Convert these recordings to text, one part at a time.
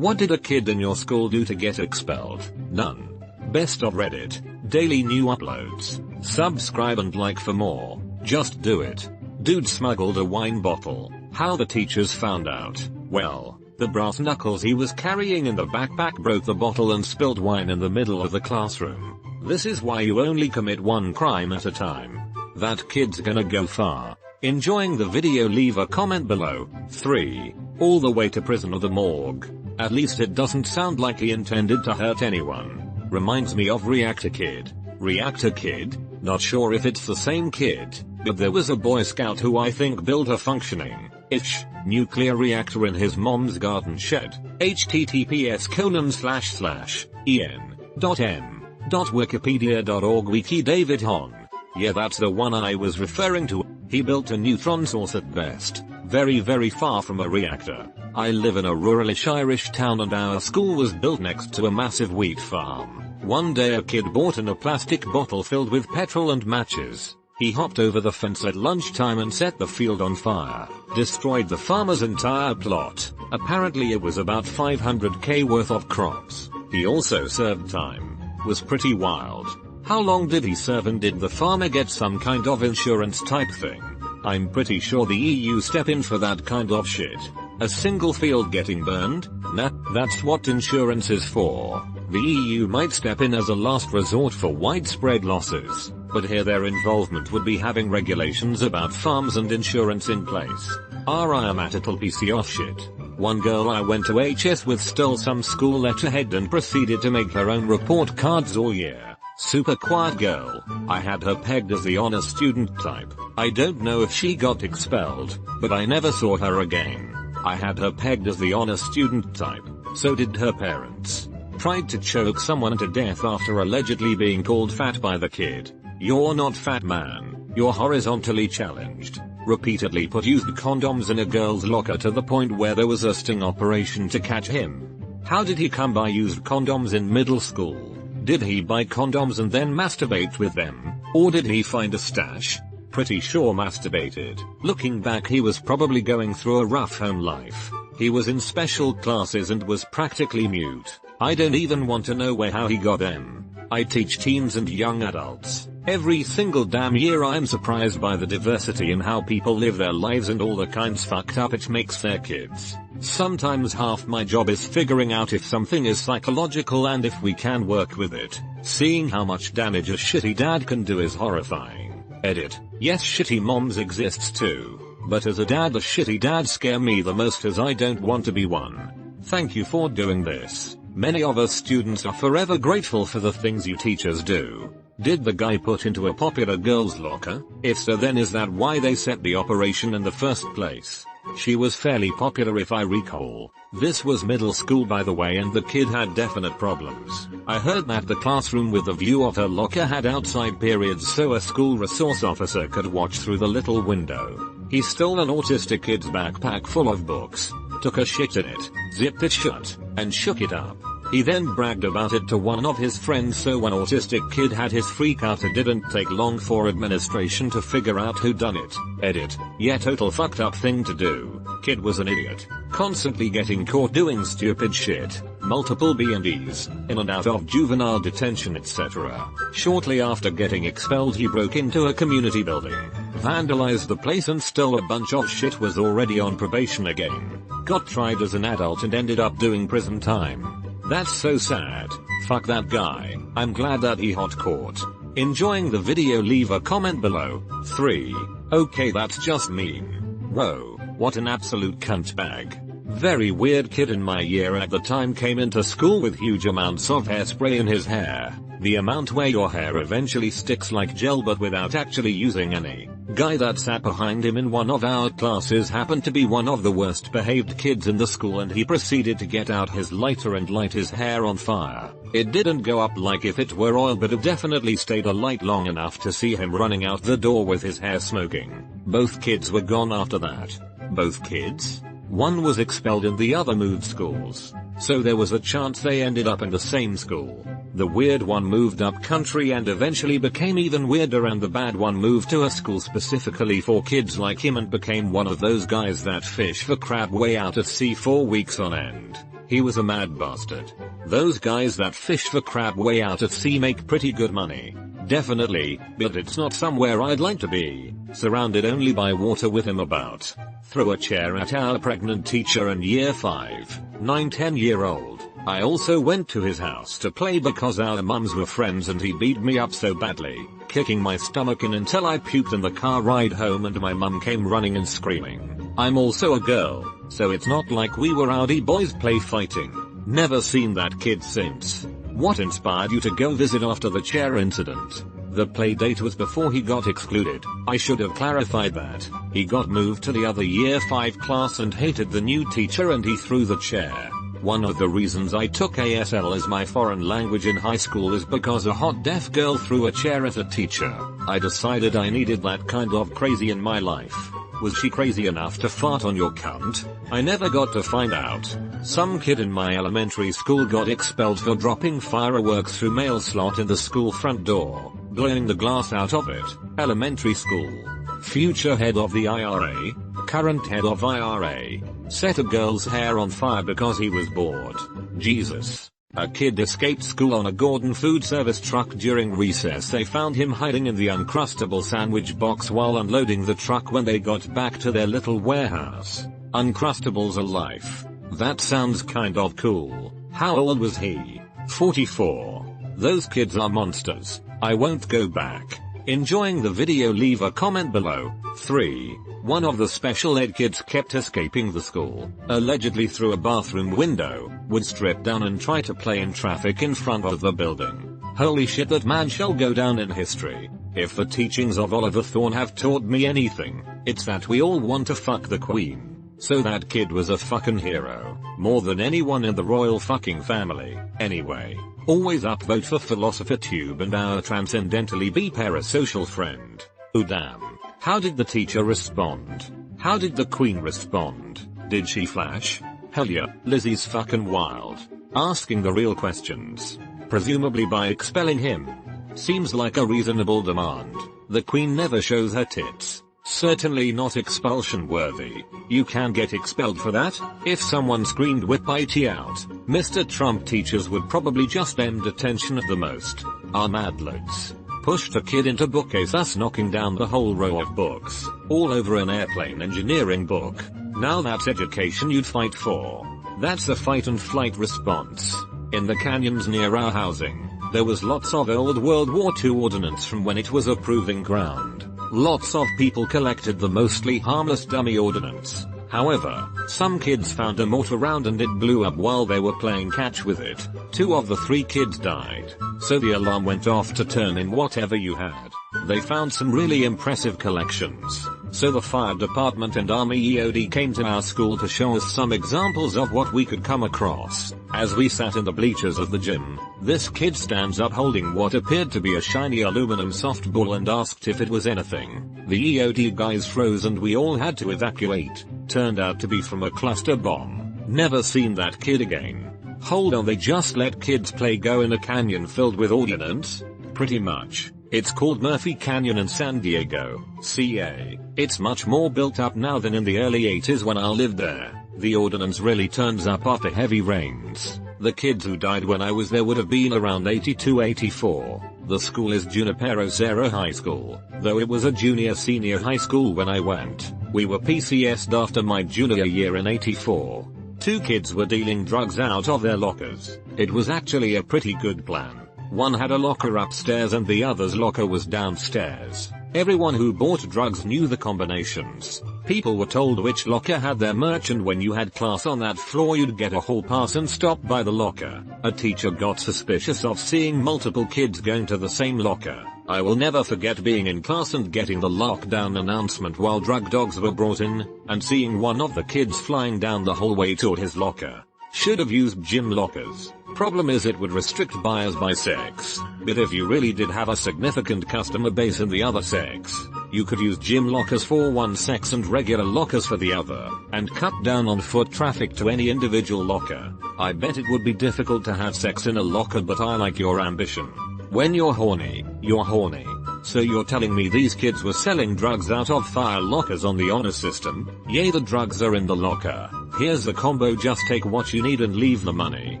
What did a kid in your school do to get expelled? None. Best of Reddit. Daily new uploads. Subscribe and like for more. Just do it. Dude smuggled a wine bottle. How the teachers found out. Well, the brass knuckles he was carrying in the backpack broke the bottle and spilled wine in the middle of the classroom. This is why you only commit one crime at a time. That kid's gonna go far. Enjoying the video? Leave a comment below. 3. All the way to prison or the morgue. At least it doesn't sound like he intended to hurt anyone. Reminds me of Reactor Kid. Reactor Kid? Not sure if it's the same kid, but there was a Boy Scout who I think built a functioning-ish nuclear reactor in his mom's garden shed. https://en.m.wikipedia.org Wiki David Hong. Yeah, that's the one I was referring to. He built a neutron source at best, very far from a reactor. I live in a ruralish Irish town and our school was built next to a massive wheat farm. One day a kid bought in a plastic bottle filled with petrol and matches. He hopped over the fence at lunchtime and set the field on fire, destroyed the farmer's entire plot. Apparently it was about 500k worth of crops. He also served time. Was pretty wild. How long did he serve and did the farmer get some kind of insurance type thing? I'm pretty sure the EU step in for that kind of shit. A single field getting burned? Nah, that's what insurance is for. The EU might step in as a last resort for widespread losses, but here their involvement would be having regulations about farms and insurance in place. I am at a total piece of shit. One girl I went to HS with stole some school letterhead and proceeded to make her own report cards all year. Super quiet girl. I had her pegged as the honor student type. I don't know if she got expelled, but I never saw her again. I had her pegged as the honor student type. So did her parents. Tried to choke someone to death after allegedly being called fat by the kid. You're not fat, man. You're horizontally challenged. Repeatedly put used condoms in a girl's locker to the point where there was a sting operation to catch him. How did he come by used condoms in middle school? Did he buy condoms and then masturbate with them? Or did he find a stash? Pretty sure masturbated. Looking back, he was probably going through a rough home life. He was in special classes and was practically mute. I don't even want to know how he got them. I teach teens and young adults. Every single damn year I'm surprised by the diversity in how people live their lives and all the kinds fucked up it makes their kids. Sometimes half my job is figuring out if something is psychological and if we can work with it. Seeing how much damage a shitty dad can do is horrifying. Edit. Yes, shitty moms exists too. But as a dad, the shitty dads scare me the most as I don't want to be one. Thank you for doing this. Many of us students are forever grateful for the things you teachers do. Did the guy put into a popular girl's locker? If so, then is that why they set the operation in the first place? She was fairly popular if I recall. This was middle school by the way, and the kid had definite problems. I heard that the classroom with the view of her locker had outside periods so a school resource officer could watch through the little window. He stole an autistic kid's backpack full of books, took a shit in it, zipped it shut, and shook it up. He then bragged about it to one of his friends, so one autistic kid had his freak out. It didn't take long for administration to figure out who done it. Edit. Yeah, total fucked up thing to do. Kid was an idiot. Constantly getting caught doing stupid shit. Multiple B&Es, in and out of juvenile detention, etc. Shortly after getting expelled, he broke into a community building, vandalized the place and stole a bunch of shit. Was already on probation again. Got tried as an adult and ended up doing prison time. That's so sad. Fuck that guy. I'm glad that he got caught. Enjoying the video? Leave a comment below. 3. Okay, that's just mean. Whoa, what an absolute cunt bag. Very weird kid in my year at the time came into school with huge amounts of hairspray in his hair. The amount where your hair eventually sticks like gel but without actually using any. Guy that sat behind him in one of our classes happened to be one of the worst behaved kids in the school, and he proceeded to get out his lighter and light his hair on fire. It didn't go up like if it were oil, but it definitely stayed alight long enough to see him running out the door with his hair smoking. Both kids were gone after that. Both kids? One was expelled and the other moved schools. So there was a chance they ended up in the same school. The weird one moved up country and eventually became even weirder, and the bad one moved to a school specifically for kids like him and became one of those guys that fish for crab way out at sea for weeks on end. He was a mad bastard. Those guys that fish for crab way out at sea make pretty good money. Definitely, but it's not somewhere I'd like to be, surrounded only by water with him about. Throw a chair at our pregnant teacher and year 5, 9, 10-year-old. I also went to his house to play because our mums were friends and he beat me up so badly, kicking my stomach in until I puked in the car ride home and my mum came running and screaming. I'm also a girl, so it's not like we were rowdy boys play fighting. Never seen that kid since. What inspired you to go visit after the chair incident? The play date was before he got excluded. I should have clarified that. He got moved to the other year 5 class and hated the new teacher and he threw the chair. One of the reasons I took ASL as my foreign language in high school is because a hot deaf girl threw a chair at a teacher. I decided I needed that kind of crazy in my life. Was she crazy enough to fart on your cunt? I never got to find out. Some kid in my elementary school got expelled for dropping fireworks through mail slot in the school front door, blowing the glass out of it. Elementary school. Future head of the IRA, current head of IRA, set a girl's hair on fire because he was bored. Jesus. A kid escaped school on a Gordon food service truck during recess. They found him hiding in the Uncrustable sandwich box while unloading the truck when they got back to their little warehouse. Uncrustables are life. That sounds kind of cool. How old was he? 44. Those kids are monsters. I won't go back. Enjoying the video, leave a comment below. 3. One of the special ed kids kept escaping the school, allegedly through a bathroom window, would strip down and try to play in traffic in front of the building. Holy shit, that man shall go down in history. If the teachings of Oliver Thorne have taught me anything, it's that we all want to fuck the queen. So that kid was a fucking hero, more than anyone in the royal fucking family. Anyway, always upvote for PhilosopherTube and our transcendentally be parasocial friend. Oh damn. How did the teacher respond? How did the queen respond? Did she flash? Hell yeah, Lizzie's fucking wild. Asking the real questions. Presumably by expelling him. Seems like a reasonable demand. The queen never shows her tits. Certainly not expulsion worthy. You can get expelled for that. If someone screamed whip IT out, Mr. Trump teachers would probably just end detention at the most. Are madloads. Pushed a kid into bookcase, thus knocking down the whole row of books, all over an airplane engineering book. Now that's education you'd fight for. That's a fight and flight response. In the canyons near our housing, there was lots of old World War II ordnance from when it was a proving ground. Lots of people collected the mostly harmless dummy ordnance. However, some kids found a mortar round and it blew up while they were playing catch with it. 2 of the 3 kids died. So the alarm went off to turn in whatever you had. They found some really impressive collections. So the fire department and army EOD came to our school to show us some examples of what we could come across. As we sat in the bleachers of the gym, this kid stands up holding what appeared to be a shiny aluminum softball and asked if it was anything. The EOD guys froze and we all had to evacuate. Turned out to be from a cluster bomb. Never seen that kid again. Hold on, they just let kids play go in a canyon filled with ordnance? Pretty much. It's called Murphy Canyon in San Diego, CA. It's much more built up now than in the early 80s when I lived there. The ordnance really turns up after heavy rains. The kids who died when I was there would have been around 82-84. The school is Junipero Serra High School, though it was a junior-senior high school when I went. We were PCS'd after my junior year in 84. 2 kids were dealing drugs out of their lockers. It was actually a pretty good plan. One had a locker upstairs and the other's locker was downstairs. Everyone who bought drugs knew the combinations. People were told which locker had their merch, and when you had class on that floor you'd get a hall pass and stop by the locker. A teacher got suspicious of seeing multiple kids going to the same locker. I will never forget being in class and getting the lockdown announcement while drug dogs were brought in, and seeing one of the kids flying down the hallway toward his locker. Should have used gym lockers. Problem is it would restrict buyers by sex. But if you really did have a significant customer base in the other sex, you could use gym lockers for one sex and regular lockers for the other, and cut down on foot traffic to any individual locker. I bet it would be difficult to have sex in a locker, but I like your ambition. When you're horny, you're horny. So you're telling me these kids were selling drugs out of fire lockers on the honor system? Yay, the drugs are in the locker. Here's the combo, just take what you need and leave the money.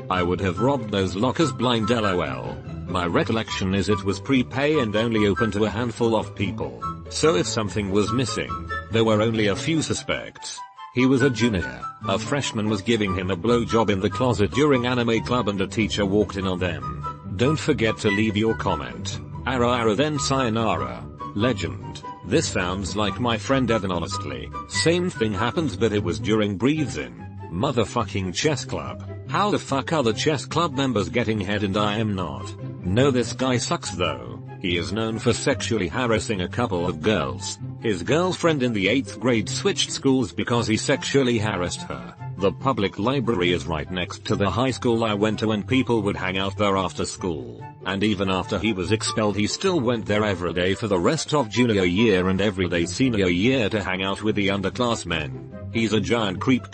I would have robbed those lockers blind, lol. My recollection is it was prepay and only open to a handful of people. So if something was missing, there were only a few suspects. He was a junior. A freshman was giving him a blowjob in the closet during anime club and a teacher walked in on them. Don't forget to leave your comment. Ara then sayonara. Legend. This sounds like my friend Evan, honestly. Same thing happens, but it was during breathes in. Motherfucking chess club. How the fuck are the chess club members getting head and I am not? No, this guy sucks though. He is known for sexually harassing a couple of girls. His girlfriend in the 8th grade switched schools because he sexually harassed her. The public library is right next to the high school I went to and people would hang out there after school. And even after he was expelled he still went there every day for the rest of junior year and every day senior year to hang out with the underclassmen. He's a giant creep.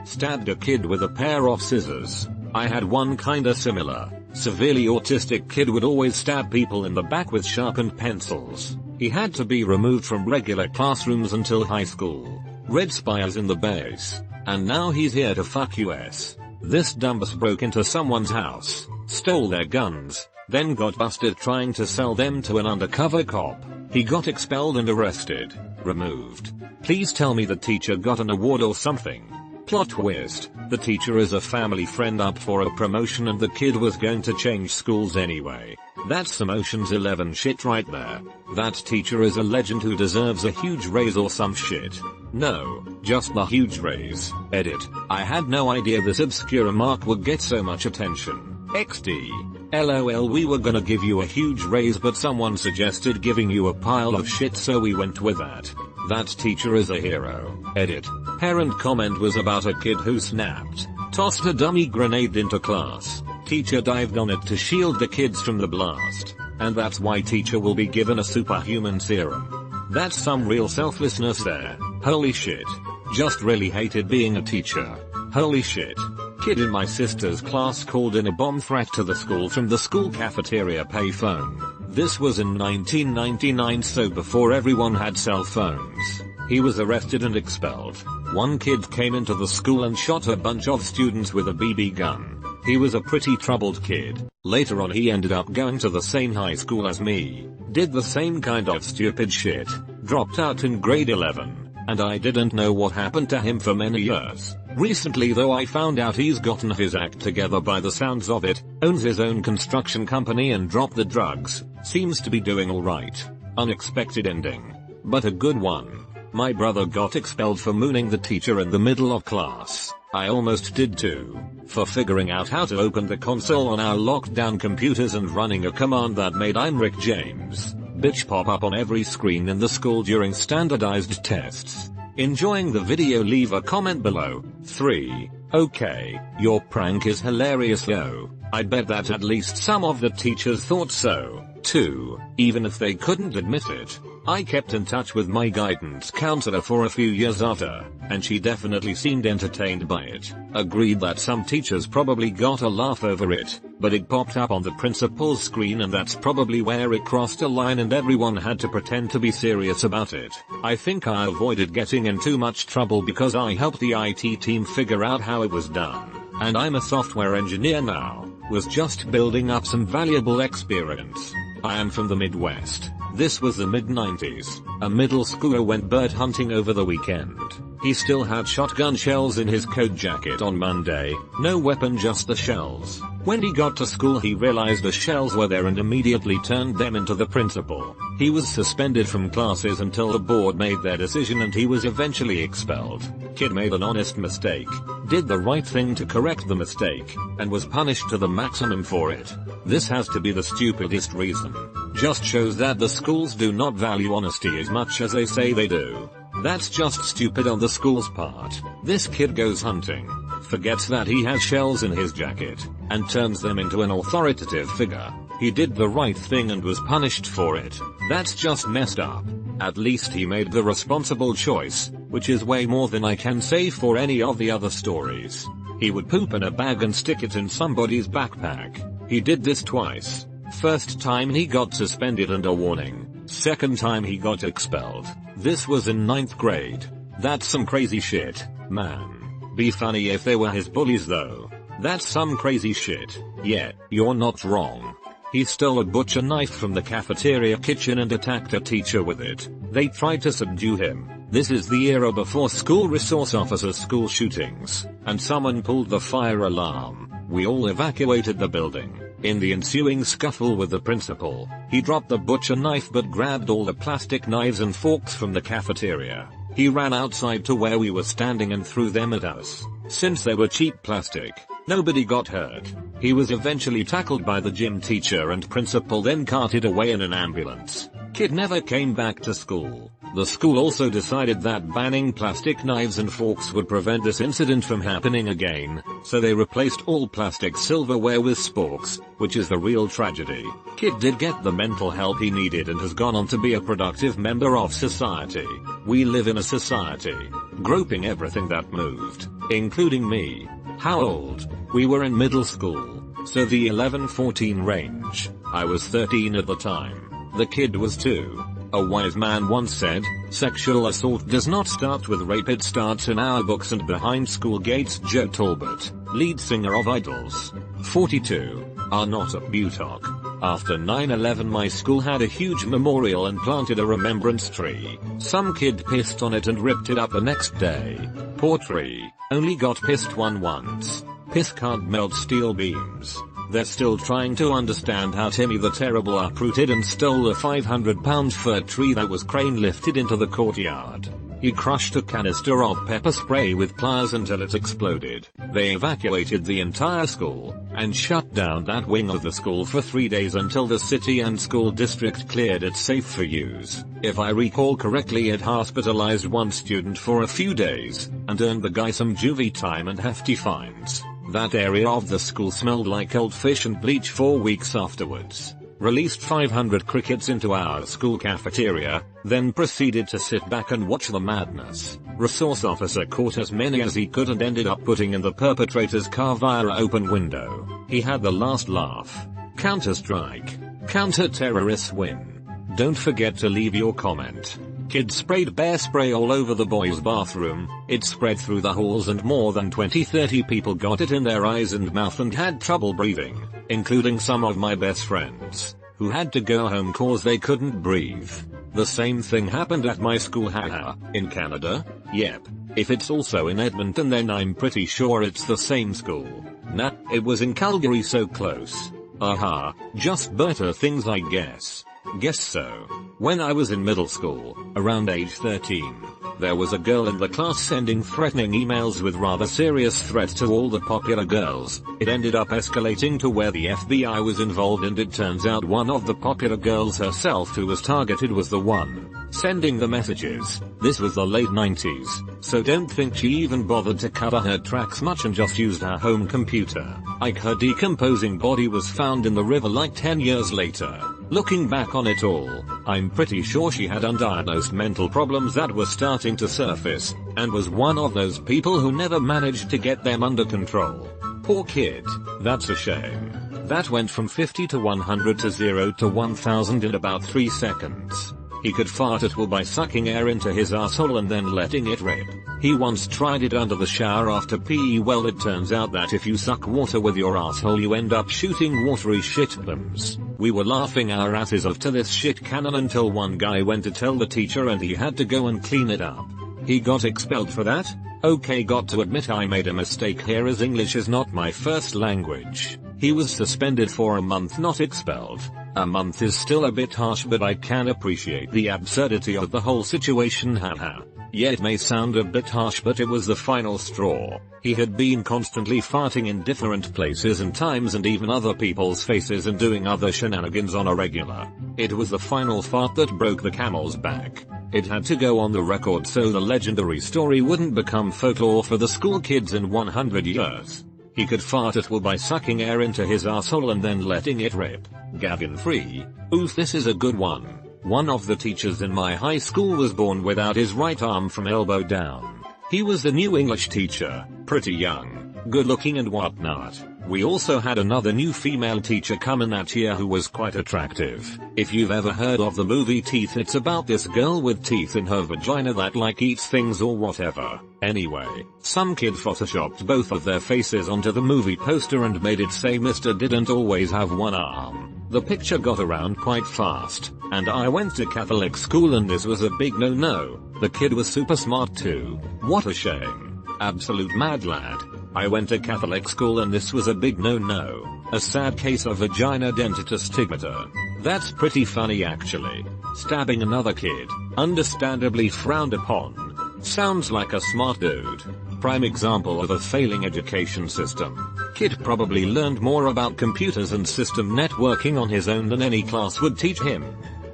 Stabbed a kid with a pair of scissors. I had one kinda similar. Severely autistic kid would always stab people in the back with sharpened pencils. He had to be removed from regular classrooms until high school. Red spires in the base. And now he's here to fuck us. This dumbass broke into someone's house, stole their guns, then got busted trying to sell them to an undercover cop. He got expelled and arrested. Removed. Please tell me the teacher got an award or something. Plot twist. The teacher is a family friend up for a promotion and the kid was going to change schools anyway. That's some Ocean's 11 shit right there. That teacher is a legend who deserves a huge raise or some shit. No, just the huge raise. Edit. I had no idea this obscure remark would get so much attention. XD. LOL, we were gonna give you a huge raise but someone suggested giving you a pile of shit so we went with that. That teacher is a hero. Edit. Parent comment was about a kid who snapped, tossed a dummy grenade into class. Teacher dived on it to shield the kids from the blast. And that's why teacher will be given a superhuman serum. That's some real selflessness there. Holy shit. Just really hated being a teacher. Holy shit. Kid in my sister's class called in a bomb threat to the school from the school cafeteria payphone. This was in 1999, so before everyone had cell phones. He was arrested and expelled. One kid came into the school and shot a bunch of students with a BB gun. He was a pretty troubled kid. Later on he ended up going to the same high school as me. Did the same kind of stupid shit. Dropped out in grade 11. And I didn't know what happened to him for many years. Recently though I found out he's gotten his act together by the sounds of it, owns his own construction company and dropped the drugs. Seems to be doing alright. Unexpected ending. But a good one. My brother got expelled for mooning the teacher in the middle of class. I almost did too. For figuring out how to open the console on our locked down computers and running a command that made "I'm Rick James" bitch pop up on every screen in the school during standardized tests. Enjoying the video? Leave a comment below. 3. Okay, your prank is hilarious yo. I bet that at least some of the teachers thought so. 2. Even if they couldn't admit it. I kept in touch with my guidance counselor for a few years after, and she definitely seemed entertained by it. Agreed that some teachers probably got a laugh over it, but it popped up on the principal's screen and that's probably where it crossed a line and everyone had to pretend to be serious about it. I think I avoided getting in too much trouble because I helped the IT team figure out how it was done. And I'm a software engineer now. Was just building up some valuable experience. I am from the Midwest. This was the mid-90s. A middle schooler went bird hunting over the weekend. He still had shotgun shells in his coat jacket on Monday. No weapon, just the shells. When he got to school he realized the shells were there and immediately turned them into the principal. He was suspended from classes until the board made their decision and he was eventually expelled. Kid made an honest mistake, did the right thing to correct the mistake, and was punished to the maximum for it. This has to be the stupidest reason. Just shows that the schools do not value honesty as much as they say they do. That's just stupid on the school's part. This kid goes hunting, forgets that he has shells in his jacket, and turns them into an authoritative figure. He did the right thing and was punished for it. That's just messed up. At least he made the responsible choice, which is way more than I can say for any of the other stories. He would poop in a bag and stick it in somebody's backpack. He did this twice. First time he got suspended and a warning. Second time he got expelled. This was in 9th grade. That's some crazy shit, man. Be funny if they were his bullies though. That's some crazy shit. Yeah, you're not wrong. He stole a butcher knife from the cafeteria kitchen and attacked a teacher with it. They tried to subdue him. This is the era before school resource officers' school shootings, and someone pulled the fire alarm. We all evacuated the building. In the ensuing scuffle with the principal, he dropped the butcher knife but grabbed all the plastic knives and forks from the cafeteria. He ran outside to where we were standing and threw them at us. Since they were cheap plastic, nobody got hurt. He was eventually tackled by the gym teacher and principal, then carted away in an ambulance. Kid never came back to school. The school also decided that banning plastic knives and forks would prevent this incident from happening again, so they replaced all plastic silverware with sporks, which is the real tragedy. Kid did get the mental help he needed and has gone on to be a productive member of society. We live in a society, groping everything that moved, including me. How old? We were in middle school, so the 11-14 range. I was 13 at the time. The kid was 2. A wise man once said, sexual assault does not start with rape, it starts in our books and behind school gates. Joe Talbot, lead singer of Idols, 42, are not a Butoc. After 9/11 my school had a huge memorial and planted a remembrance tree. Some kid pissed on it and ripped it up the next day. Poor tree, only got pissed once. Piss can't melt steel beams. They're still trying to understand how Timmy the Terrible uprooted and stole a 500-pound fir tree that was crane lifted into the courtyard. He crushed a canister of pepper spray with pliers until it exploded. They evacuated the entire school and shut down that wing of the school for 3 days until the city and school district cleared it safe for use. If I recall correctly, it hospitalized one student for a few days and earned the guy some juvie time and hefty fines. That area of the school smelled like old fish and bleach 4 weeks afterwards. Released 500 crickets into our school cafeteria, then proceeded to sit back and watch the madness. Resource officer caught as many as he could and ended up putting in the perpetrator's car via an open window. He had the last laugh. Counter-Strike. Counter-terrorists win. Don't forget to leave your comment. Kids sprayed bear spray all over the boys' bathroom. It spread through the halls and more than 20-30 people got it in their eyes and mouth and had trouble breathing, including some of my best friends, who had to go home cause they couldn't breathe. The same thing happened at my school. Haha. In Canada? Yep. If it's also in Edmonton then I'm pretty sure it's the same school. Nah, it was in Calgary, so close. Aha, just better things I guess. Guess so. When I was in middle school, around age 13, there was a girl in the class sending threatening emails with rather serious threats to all the popular girls. It ended up escalating to where the FBI was involved, and it turns out one of the popular girls herself who was targeted was the one sending the messages. This was the late 90s, so don't think she even bothered to cover her tracks much and just used her home computer. Her decomposing body was found in the river like 10 years later. Looking back on it all, I'm pretty sure she had undiagnosed mental problems that were starting to surface, and was one of those people who never managed to get them under control. Poor kid. That's a shame. That went from 50 to 100 to 0 to 1000 in about 3 seconds. He could fart at will by sucking air into his asshole and then letting it rip. He once tried it under the shower after PE. Well, it turns out that if you suck water with your asshole you end up shooting watery shit bombs. We were laughing our asses off to this shit cannon until one guy went to tell the teacher and he had to go and clean it up. He got expelled for that? Okay, got to admit I made a mistake here as English is not my first language. He was suspended for a month, not expelled. A month is still a bit harsh, but I can appreciate the absurdity of the whole situation. Haha. Yeah, it may sound a bit harsh, but it was the final straw. He had been constantly farting in different places and times and even other people's faces and doing other shenanigans on a regular. It was the final fart that broke the camel's back. It had to go on the record so the legendary story wouldn't become folklore for the school kids in 100 years. He could fart at will by sucking air into his asshole and then letting it rip. Gavin Free. Oof, this is a good one. One of the teachers in my high school was born without his right arm from elbow down. He was the new English teacher, pretty young, good looking and whatnot. We also had another new female teacher come in that year who was quite attractive. If you've ever heard of the movie Teeth, it's about this girl with teeth in her vagina that like eats things or whatever. Anyway, some kid photoshopped both of their faces onto the movie poster and made it say Mr. didn't always have one arm. The picture got around quite fast, and I went to Catholic school and this was a big no-no. The kid was super smart too. What a shame. Absolute mad lad. I went to Catholic school and this was a big no-no. A sad case of vagina dentata stigmata. That's pretty funny actually. Stabbing another kid, understandably frowned upon. Sounds like a smart dude. Prime example of a failing education system. Kid probably learned more about computers and system networking on his own than any class would teach him.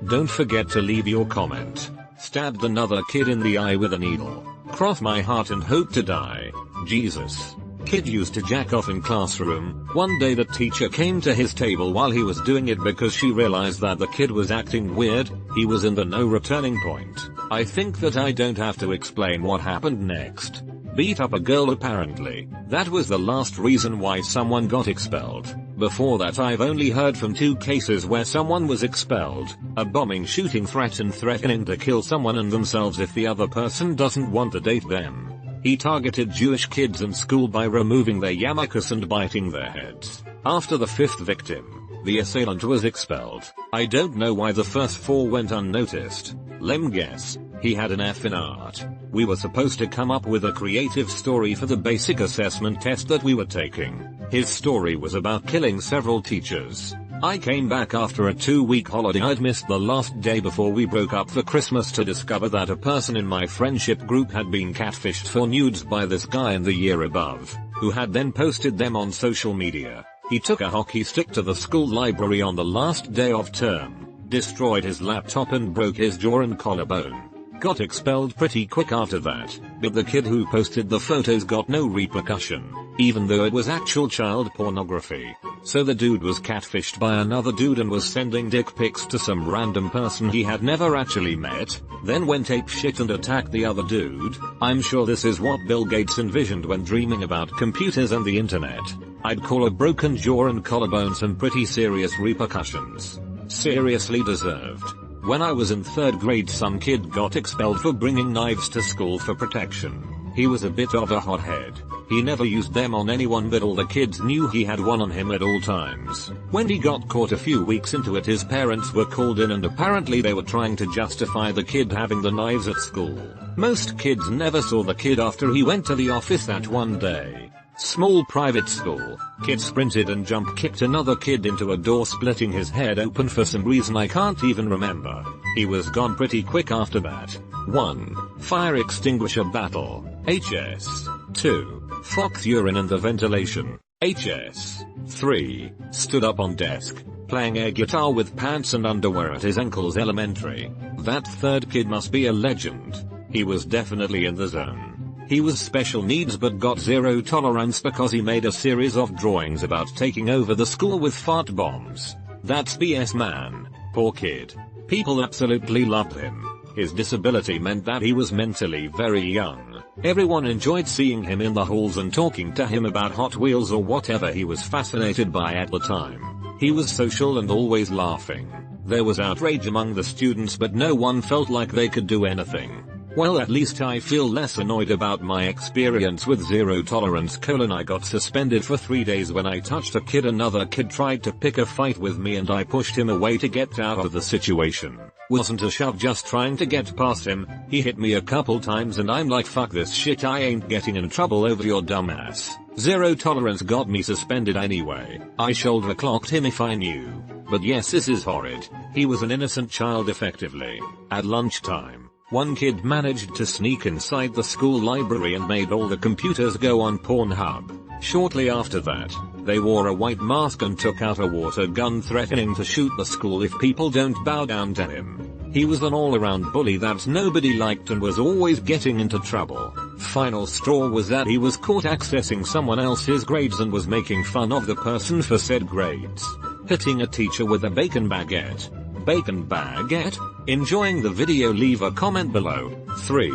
Don't forget to leave your comment. Stabbed another kid in the eye with a needle. Cross my heart and hope to die. Jesus. Kid used to jack off in classroom. One day the teacher came to his table while he was doing it because she realized that the kid was acting weird. He was in the no returning point. I think that I don't have to explain what happened next. Beat up a girl apparently. That was the last reason why someone got expelled. Before that I've only heard from 2 cases where someone was expelled. A bombing shooting threat and threatening to kill someone and themselves if the other person doesn't want to date them. He targeted Jewish kids in school by removing their yarmulkes and biting their heads. After the 5th victim, the assailant was expelled. I don't know why the first 4 went unnoticed. Lem guess. He had an F in art. We were supposed to come up with a creative story for the basic assessment test that we were taking. His story was about killing several teachers. I came back after a 2-week holiday. I'd missed the last day before we broke up for Christmas to discover that a person in my friendship group had been catfished for nudes by this guy in the year above, who had then posted them on social media. He took a hockey stick to the school library on the last day of term, destroyed his laptop and broke his jaw and collarbone. Got expelled pretty quick after that, but the kid who posted the photos got no repercussion, even though it was actual child pornography. So the dude was catfished by another dude and was sending dick pics to some random person he had never actually met, then went apeshit and attacked the other dude. I'm sure this is what Bill Gates envisioned when dreaming about computers and the internet. I'd call a broken jaw and collarbone some pretty serious repercussions. Seriously deserved. When I was in 3rd grade some kid got expelled for bringing knives to school for protection. He was a bit of a hothead. He never used them on anyone but all the kids knew he had one on him at all times. When he got caught a few weeks into it his parents were called in and apparently they were trying to justify the kid having the knives at school. Most kids never saw the kid after he went to the office that one day. Small private school. Kid sprinted and jump kicked another kid into a door splitting his head open for some reason I can't even remember. He was gone pretty quick after that. 1. Fire extinguisher battle. HS. 2. Fox urine in the ventilation. HS. 3. Stood up on desk, playing air guitar with pants and underwear at his ankles elementary. That 3rd kid must be a legend. He was definitely in the zone. He was special needs but got 0 tolerance because he made a series of drawings about taking over the school with fart bombs. That's BS man. Poor kid. People absolutely loved him. His disability meant that he was mentally very young. Everyone enjoyed seeing him in the halls and talking to him about Hot Wheels or whatever he was fascinated by at the time. He was social and always laughing. There was outrage among the students but no one felt like they could do anything. Well, at least I feel less annoyed about my experience with 0 tolerance. I got suspended for 3 days when I touched a kid. Another kid tried to pick a fight with me and I pushed him away to get out of the situation. Wasn't a shove, just trying to get past him. He hit me a couple times and I'm like, fuck this shit, I ain't getting in trouble over your dumbass. 0 tolerance got me suspended anyway. I shoulder clocked him if I knew. But yes, this is horrid. He was an innocent child effectively. At lunchtime, one kid managed to sneak inside the school library and made all the computers go on Pornhub. Shortly after that, they wore a white mask and took out a water gun threatening to shoot the school if people don't bow down to him. He was an all-around bully that nobody liked and was always getting into trouble. Final straw was that he was caught accessing someone else's grades and was making fun of the person for said grades. Hitting a teacher with a bacon baguette. Bacon baguette? Enjoying the video? Leave a comment below. 3.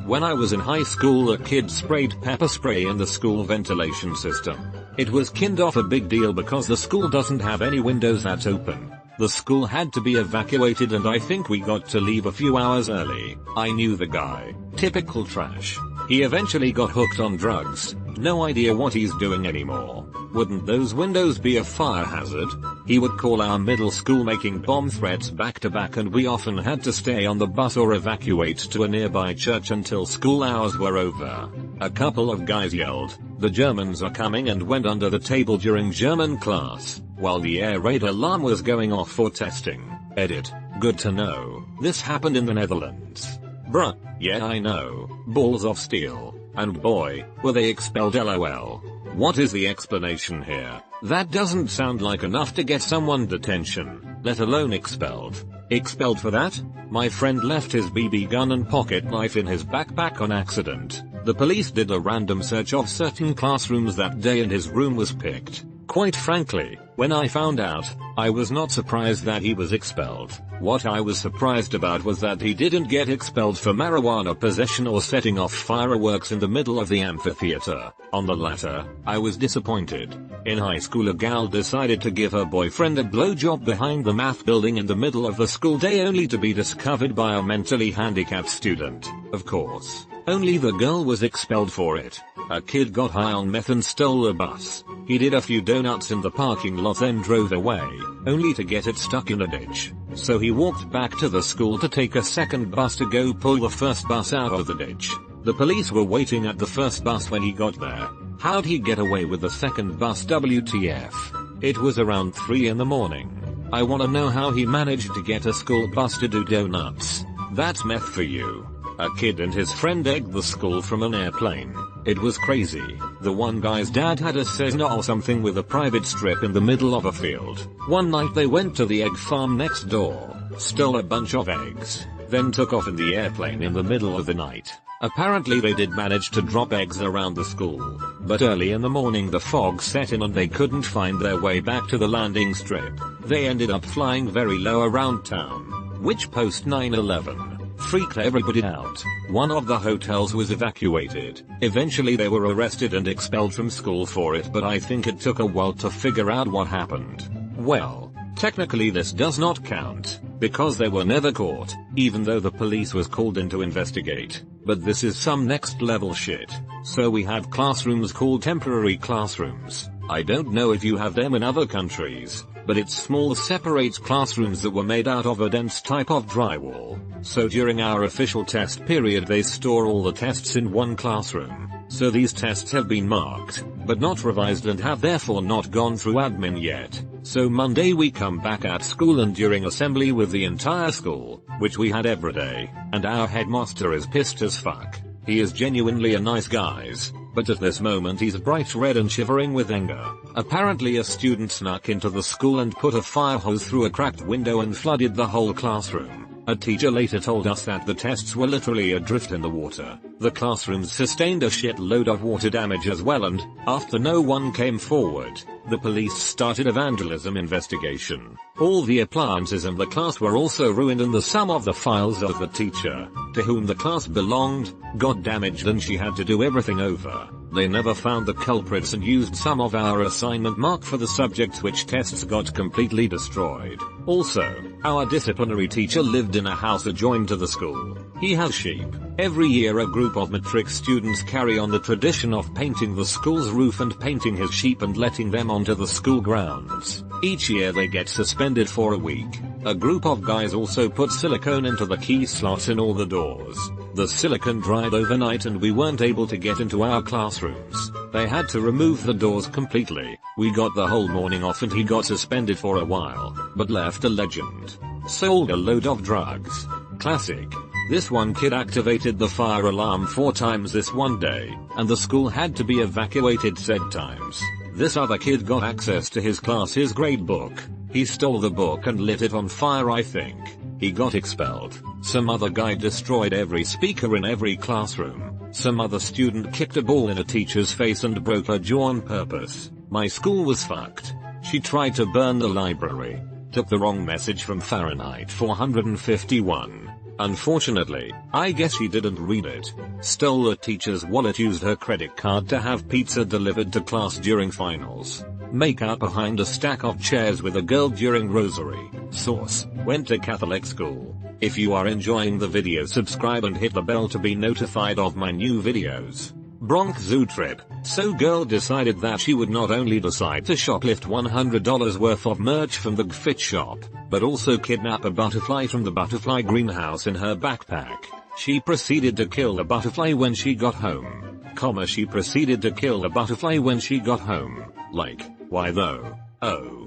When I was in high school a kid sprayed pepper spray in the school ventilation system. It was kind of a big deal because the school doesn't have any windows that open. The school had to be evacuated and I think we got to leave a few hours early. I knew the guy. Typical trash. He eventually got hooked on drugs. No idea what he's doing anymore. Wouldn't those windows be a fire hazard? He would call our middle school making bomb threats back to back and we often had to stay on the bus or evacuate to a nearby church until school hours were over. A couple of guys yelled, "The Germans are coming," and went under the table during German class, while the air raid alarm was going off for testing. Edit. Good to know. This happened in the Netherlands. Bruh, yeah I know. Balls of steel. And boy, were they expelled lol. What is the explanation here? That doesn't sound like enough to get someone detention, let alone expelled. Expelled for that? My friend left his BB gun and pocket knife in his backpack on accident. The police did a random search of certain classrooms that day and his room was picked. Quite frankly, when I found out, I was not surprised that he was expelled. What I was surprised about was that he didn't get expelled for marijuana possession or setting off fireworks in the middle of the amphitheater. On the latter, I was disappointed. In high school a gal decided to give her boyfriend a blowjob behind the math building in the middle of the school day only to be discovered by a mentally handicapped student. Of course, only the girl was expelled for it. A kid got high on meth and stole a bus. He did a few donuts in the parking lot then drove away, only to get it stuck in a ditch. So he walked back to the school to take a second bus to go pull the first bus out of the ditch. The police were waiting at the first bus when he got there. How'd he get away with the second bus? WTF? It was around 3 in the morning. I wanna know how he managed to get a school bus to do donuts. That's meth for you. A kid and his friend egged the school from an airplane. It was crazy. The one guy's dad had a Cessna or something with a private strip in the middle of a field. One night they went to the egg farm next door, stole a bunch of eggs, then took off in the airplane in the middle of the night. Apparently they did manage to drop eggs around the school, but early in the morning the fog set in and they couldn't find their way back to the landing strip. They ended up flying very low around town, which post 9/11 freaked everybody out. One of the hotels was evacuated. Eventually they were arrested and expelled from school for it, but I think it took a while to figure out what happened. Well, technically this does not count, because they were never caught, even though the police was called in to investigate. But this is some next level shit. So we have classrooms called temporary classrooms. I don't know if you have them in other countries, but it's small separate classrooms that were made out of a dense type of drywall. So during our official test period they store all the tests in one classroom. So these tests have been marked, but not revised and have therefore not gone through admin yet. So Monday we come back at school and during assembly with the entire school, which we had every day, and our headmaster is pissed as fuck. He is genuinely a nice guys, but at this moment he's bright red and shivering with anger. Apparently a student snuck into the school and put a fire hose through a cracked window and flooded the whole classroom. A teacher later told us that the tests were literally adrift in the water. The classrooms sustained a shitload of water damage as well, and, after no one came forward, the police started a vandalism investigation. All the appliances in the class were also ruined and some of the files of the teacher, to whom the class belonged, got damaged and she had to do everything over. They never found the culprits and used some of our assignment mark for the subjects, which tests got completely destroyed. Also, our disciplinary teacher lived in a house adjoined to the school. He has sheep. Every year a group of matric students carry on the tradition of painting the school's roof and painting his sheep and letting them onto the school grounds. Each year they get suspended for a week. A group of guys also put silicone into the key slots in all the doors. The silicone dried overnight and we weren't able to get into our classrooms. They had to remove the doors completely. We got the whole morning off and he got suspended for a while, but left a legend. Sold a load of drugs. Classic. This one kid activated the fire alarm 4 times this one day, and the school had to be evacuated said times. This other kid got access to his class's grade book. He stole the book and lit it on fire, I think. He got expelled. Some other guy destroyed every speaker in every classroom. Some other student kicked a ball in a teacher's face and broke her jaw on purpose. My school was fucked. She tried to burn the library. Took the wrong message from Fahrenheit 451. Unfortunately, I guess she didn't read it. Stole the teacher's wallet, used her credit card to have pizza delivered to class during finals. Make out behind a stack of chairs with a girl during rosary. Source: went to Catholic school. If you are enjoying the video, subscribe and hit the bell to be notified of my new videos. Bronx Zoo trip. So girl decided that she would not only decide to shoplift $100 worth of merch from the fit shop, but also kidnap a butterfly from the butterfly greenhouse in her backpack. She proceeded to kill the butterfly when she got home. She proceeded to kill the butterfly when she got home. Like, why though? Oh.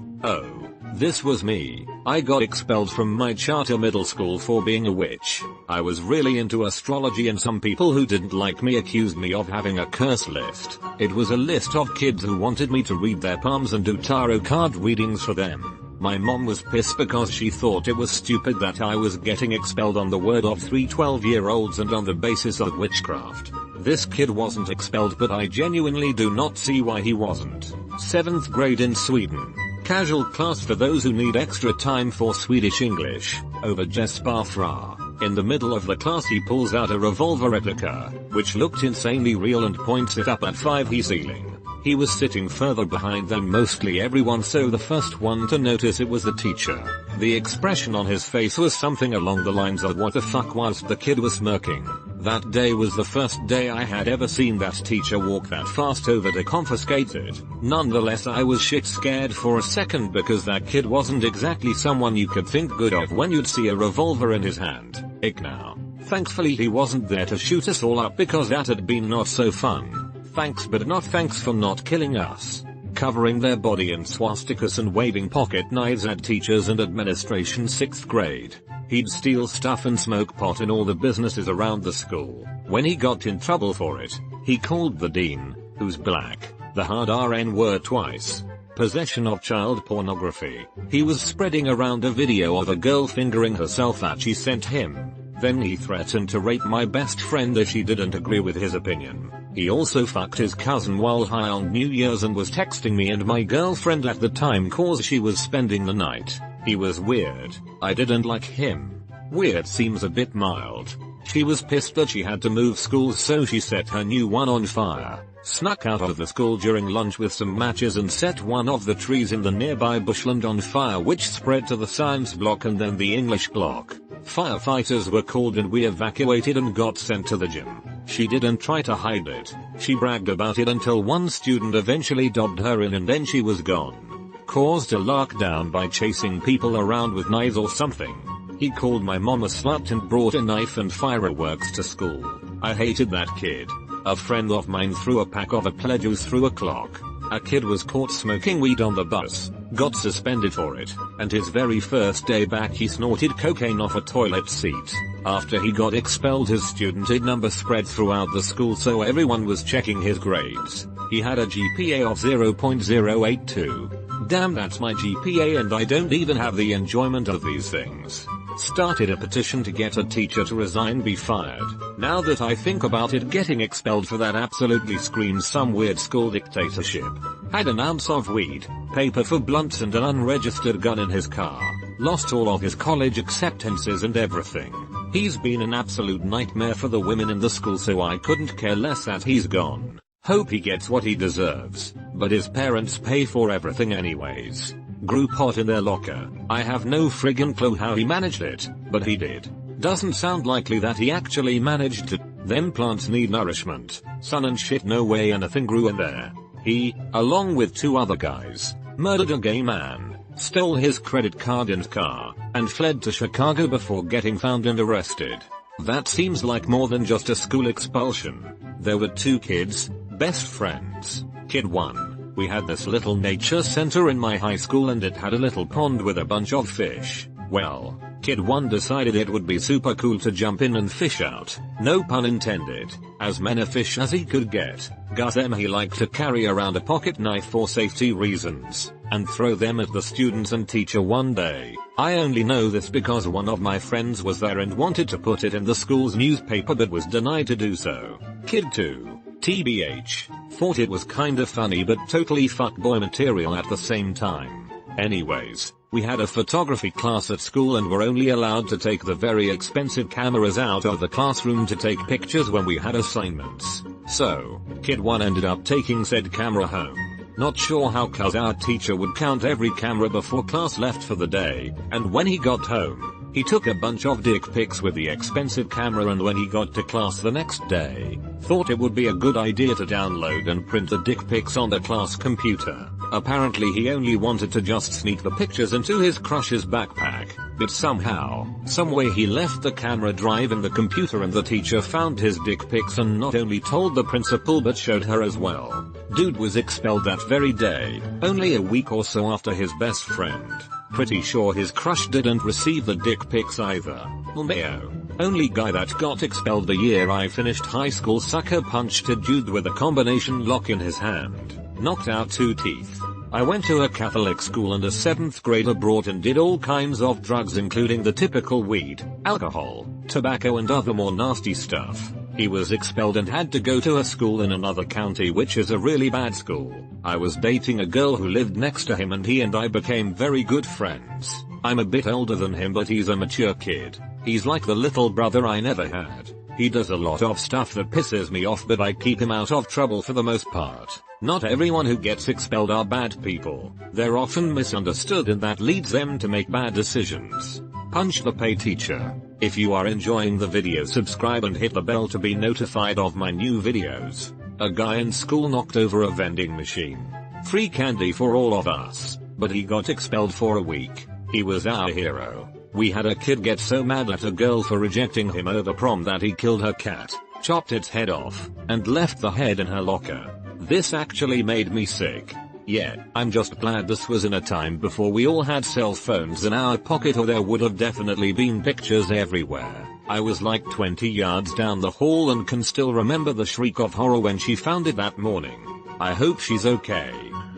This was me. I got expelled from my charter middle school for being a witch. I was really into astrology and some people who didn't like me accused me of having a curse list. It was a list of kids who wanted me to read their palms and do tarot card readings for them. My mom was pissed because she thought it was stupid that I was getting expelled on the word of 3 12-year-olds and on the basis of witchcraft. This kid wasn't expelled, but I genuinely do not see why he wasn't. 7th grade in Sweden. Casual class for those who need extra time for Swedish English. Over Jesparfra. In the middle of the class he pulls out a revolver replica, which looked insanely real, and points it up at 5 ceiling. He was sitting further behind than mostly everyone, so the first one to notice it was the teacher. The expression on his face was something along the lines of what the fuck, whilst the kid was smirking. That day was the first day I had ever seen that teacher walk that fast over to confiscate it. Nonetheless, I was shit scared for a second because that kid wasn't exactly someone you could think good of when you'd see a revolver in his hand. Ick now. Thankfully he wasn't there to shoot us all up because that had been not so fun. Thanks but not thanks for not killing us. Covering their body in swastikas and waving pocket knives at teachers and administration. 6th grade. He'd steal stuff and smoke pot in all the businesses around the school. When he got in trouble for it, he called the dean, who's black, the hard RN word twice. Possession of child pornography. He was spreading around a video of a girl fingering herself that she sent him. Then he threatened to rape my best friend if she didn't agree with his opinion. He also fucked his cousin while high on New Year's and was texting me and my girlfriend at the time cause she was spending the night. He was weird. I didn't like him. Weird seems a bit mild. She was pissed that she had to move schools, so she set her new one on fire. Snuck out of the school during lunch with some matches and set one of the trees in the nearby bushland on fire, which spread to the science block and then the English block. Firefighters were called and we evacuated and got sent to the gym. She didn't try to hide it. She bragged about it until one student eventually dobbed her in and then she was gone. Caused a lockdown by chasing people around with knives or something. He called my mom a slut and brought a knife and fireworks to school. I hated that kid. A friend of mine threw a pack of pledges through a clock. A kid was caught smoking weed on the bus, got suspended for it, and his very first day back he snorted cocaine off a toilet seat. After he got expelled, his student ID number spread throughout the school, so everyone was checking his grades. He had a GPA of 0.082. Damn, that's my GPA and I don't even have the enjoyment of these things. Started a petition to get a teacher to resign, be fired. Now that I think about it, getting expelled for that absolutely screams some weird school dictatorship. Had an ounce of weed, paper for blunts and an unregistered gun in his car. Lost all of his college acceptances and everything. He's been an absolute nightmare for the women in the school, so I couldn't care less that he's gone. Hope he gets what he deserves, but his parents pay for everything anyways. Grew pot in their locker. I have no friggin' clue how he managed it, but he did. Doesn't sound likely that he actually managed to. Them plants need nourishment, sun and shit, no way anything grew in there. He, along with 2 other guys, murdered a gay man, stole his credit card and car, and fled to Chicago before getting found and arrested. That seems like more than just a school expulsion. There were 2 kids, best friends. Kid 1. We had this little nature center in my high school and it had a little pond with a bunch of fish. Well, Kid 1 decided it would be super cool to jump in and fish out, no pun intended, as many fish as he could get. Gus M. He liked to carry around a pocket knife for safety reasons, and throw them at the students and teacher one day. I only know this because one of my friends was there and wanted to put it in the school's newspaper but was denied to do so. Kid 2. TBH. Thought it was kinda funny but totally fuckboy material at the same time. Anyways, We had a photography class at school and were only allowed to take the very expensive cameras out of the classroom to take pictures when we had assignments. So, kid 1 ended up taking said camera home. Not sure how, cause our teacher would count every camera before class left for the day, and when he got home, he took a bunch of dick pics with the expensive camera, and when he got to class the next day, thought it would be a good idea to download and print the dick pics on the class computer. Apparently he only wanted to just sneak the pictures into his crush's backpack, but somehow, someway he left the camera drive in the computer and the teacher found his dick pics and not only told the principal but showed her as well. Dude was expelled that very day, only a week or so after his best friend. Pretty sure his crush didn't receive the dick pics either. LMAO. Only guy that got expelled the year I finished high school. Sucker punched a dude with a combination lock in his hand. Knocked out 2 teeth. I went to a Catholic school and a 7th grader brought and did all kinds of drugs including the typical weed, alcohol, tobacco and other more nasty stuff. He was expelled and had to go to a school in another county, which is a really bad school. I was dating a girl who lived next to him and he and I became very good friends. I'm a bit older than him but he's a mature kid. He's like the little brother I never had. He does a lot of stuff that pisses me off but I keep him out of trouble for the most part. Not everyone who gets expelled are bad people. They're often misunderstood and that leads them to make bad decisions. Punch the pay teacher. If you are enjoying the video, subscribe and hit the bell to be notified of my new videos. A guy in school knocked over a vending machine. Free candy for all of us. But he got expelled for a week. He was our hero. We had a kid get so mad at a girl for rejecting him over prom that he killed her cat, chopped its head off, and left the head in her locker. This actually made me sick. Yeah, I'm just glad this was in a time before we all had cell phones in our pocket or there would have definitely been pictures everywhere. I was like 20 yards down the hall and can still remember the shriek of horror when she found it that morning. I hope she's okay.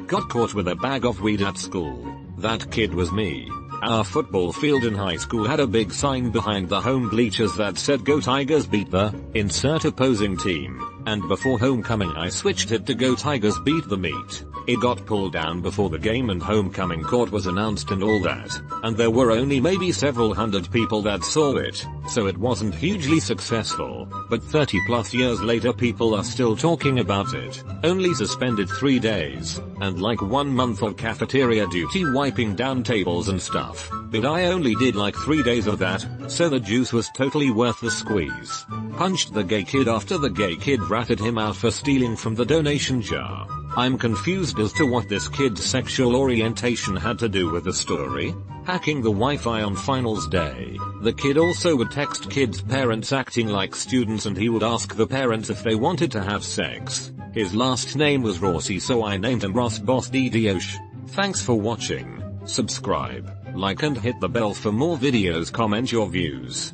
Got caught with a bag of weed at school. That kid was me. Our football field in high school had a big sign behind the home bleachers that said "Go Tigers beat the insert opposing team," and before homecoming I switched it to "Go Tigers beat the meat." It got pulled down before the game and homecoming court was announced and all that, and there were only maybe several hundred people that saw it, so it wasn't hugely successful, but 30 plus years later people are still talking about it. Only suspended 3 days, and like 1 month of cafeteria duty wiping down tables and stuff, but I only did like 3 days of that, so the juice was totally worth the squeeze. Punched the gay kid after the gay kid ratted him out for stealing from the donation jar. I'm confused as to what this kid's sexual orientation had to do with the story. Hacking the Wi-Fi on finals day. The kid also would text kids' parents acting like students and he would ask the parents if they wanted to have sex. His last name was Rossi, so I named him Ross Boss Didiosh. Thanks for watching. Subscribe, like and hit the bell for more videos. Comment your views.